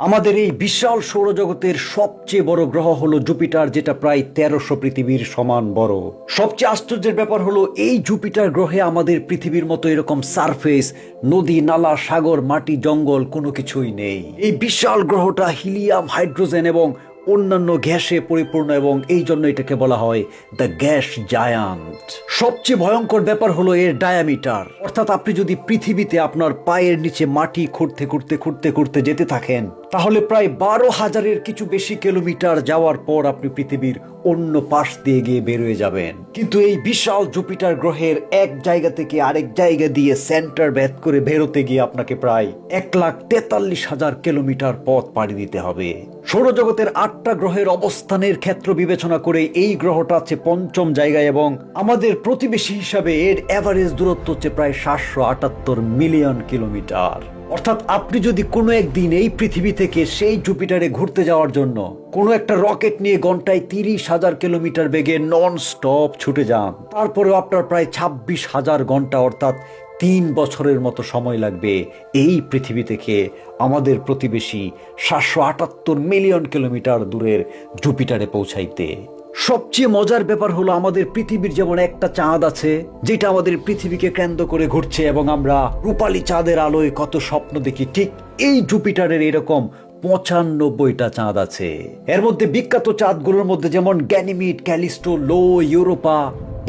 আমাদের এই বিশাল সৌরজগতের সবচেয়ে বড় গ্রহ হলো জুপিটার, যেটা প্রায় 1300 পৃথিবীর সমান বড়। সবচেয়ে আশ্চর্যের ব্যাপার হলো এই জুপিটার গ্রহে আমাদের পৃথিবীর মতো এরকম সারফেস, নদী নালা, সাগর, মাটি, জঙ্গল কোনো কিছুই নেই। এই বিশাল গ্রহটা হিলিয়াম, হাইড্রোজেন এবং অন্যান্য গ্যাসে পরিপূর্ণ এবং এই জন্য এটাকে বলা হয় দ্য গ্যাস জায়ান্ট। সবচেয়ে ভয়ঙ্কর ব্যাপার হলো এর ডায়ামিটার, অর্থাৎ আপনি যদি পৃথিবীতে আপনার পায়ের নিচে মাটি খুঁড়তে খুঁড়তে খুঁড়তে খুঁড়তে যেতে থাকেন, তাহলে প্রায় 12,000-এর কিছু বেশি কিলোমিটার যাওয়ার পর আপনি পৃথিবীর অন্য পাশ দিয়ে গিয়ে বেরোয় যাবেন। কিন্তু এই বিশাল জুপিটার গ্রহের এক জায়গা থেকে আরেক জায়গা দিয়ে সেন্টার ভেদ করে বেরোতে গিয়ে আপনাকে প্রায় 1,43,000 কিলোমিটার পথ পাড়ি দিতে হবে। সৌরজগতের 8টা গ্রহের অবস্থানের ক্ষেত্র বিবেচনা করে এই গ্রহটা আছে 5ম জায়গায় এবং আমাদের প্রতিবেশী হিসাবে এর এভারেজ দূরত্ব হচ্ছে প্রায় 778 মিলিয়ন কিলোমিটার। অর্থাৎ আপনি যদি কোনো একদিন এই পৃথিবী থেকে সেই জুপিটারে ঘুরতে যাওয়ার জন্য কোনো একটা রকেট নিয়ে ঘন্টায় 30,000 কিলোমিটার বেগে নন স্টপ ছুটে যান, তারপরেও আপনার প্রায় 26,000 ঘন্টা অর্থাৎ 3 বছরের মতো সময় লাগবে এই পৃথিবী থেকে আমাদের প্রতিবেশী 778 মিলিয়ন কিলোমিটার দূরের জুপিটারে পৌঁছাইতে। সবচেয়ে মজার ব্যাপার হলো আমাদের পৃথিবীর যেমন একটা চাঁদ আছে যেটা আমাদের পৃথিবীকে কেন্দ্র করে ঘুরছে এবং আমরা রূপালী চাঁদের আলোয় কত স্বপ্ন দেখি, ঠিক এই জুপিটারের এরকম 95টা চাঁদ আছে। এর মধ্যে বিখ্যাত চাঁদগুলোর মধ্যে যেমন গ্যানিমিড, ক্যালিস্টো, লো, ইউরোপা,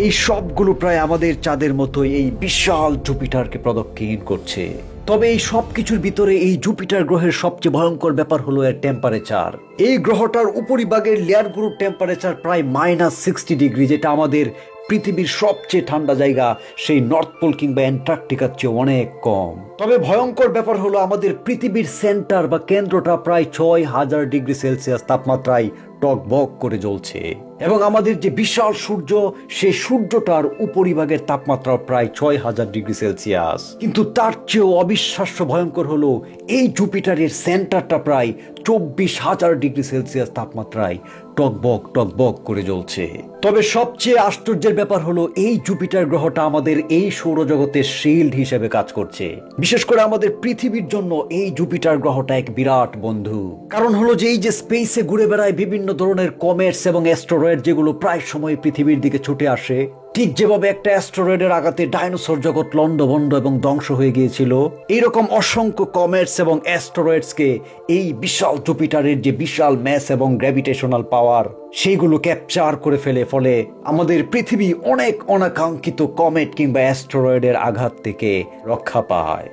এই সবগুলো প্রায় আমাদের চাঁদের মতোই এই বিশাল জুপিটারকে প্রদক্ষিণ করছে। তবে এই সব কিছুর ভিতরে এই জুপিটার গ্রহের সবচেয়ে ভয়ঙ্কর ব্যাপার হলো এর টেম্পারেচার। এই গ্রহটার উপরিভাগের লেয়ারগুলোর টেম্পারেচার প্রায় -60 ডিগ্রি, যেটা আমাদের পৃথিবীর সবচেয়ে ঠান্ডা জায়গা সেই নর্থ পোল কিংবা অ্যান্টার্কটিকার চেয়ে অনেক কম। তবে ভয়ঙ্কর ব্যাপার হলো আমাদের পৃথিবীর সেন্টার বা কেন্দ্রটা প্রায় 6,000 ডিগ্রি সেলসিয়াস তাপমাত্রায় টকবক করে জ্বলছে এবং আমাদের যে বিশাল সূর্য, সেই সূর্যটার উপরিভাগের তাপমাত্রা প্রায় 6,000 ডিগ্রি সেলসিয়াস। কিন্তু তার চেয়েও অবিশ্বাস্য ভয়ঙ্কর হলো এই জুপিটারের সেন্টারটা প্রায় 24,000 ডিগ্রি সেলসিয়াস তাপমাত্রায় টকবক টকবক করে জ্বলছে। তবে সবচেয়ে আশ্চর্যের ব্যাপার হলো এই জুপিটার গ্রহটা আমাদের এই সৌরজগতের শিল্ড হিসেবে কাজ করছে। বিশেষ করে আমাদের পৃথিবীর জন্য এই জুপিটার গ্রহটা এক বিরাট বন্ধু। কারণ হলো যে এই যে স্পেসে ঘুরে বেড়ায় বিভিন্ন ধরনের কমেটস এবং অ্যাস্টেরয়েড, যেগুলো প্রায় সময় পৃথিবীর দিকে ছুটে আসে, ঠিক যেভাবে একটা অ্যাস্টেরয়েডের আঘাতে ডাইনোসর জগৎ লন্ডভন্ড এবং ধ্বংস হয়ে গিয়েছিল, এইরকম অসংখ্য কমেটস এবং অ্যাস্টেরয়েডসকে এই বিশাল জুপিটারের যে বিশাল ম্যাস এবং গ্র্যাভিটেশনাল পাওয়ার, সেইগুলো ক্যাপচার করে ফেলে। ফলে আমাদের পৃথিবী অনেক অনাকাঙ্ক্ষিত কমেট কিংবা অ্যাস্টেরয়েডের আঘাত থেকে রক্ষা পায়।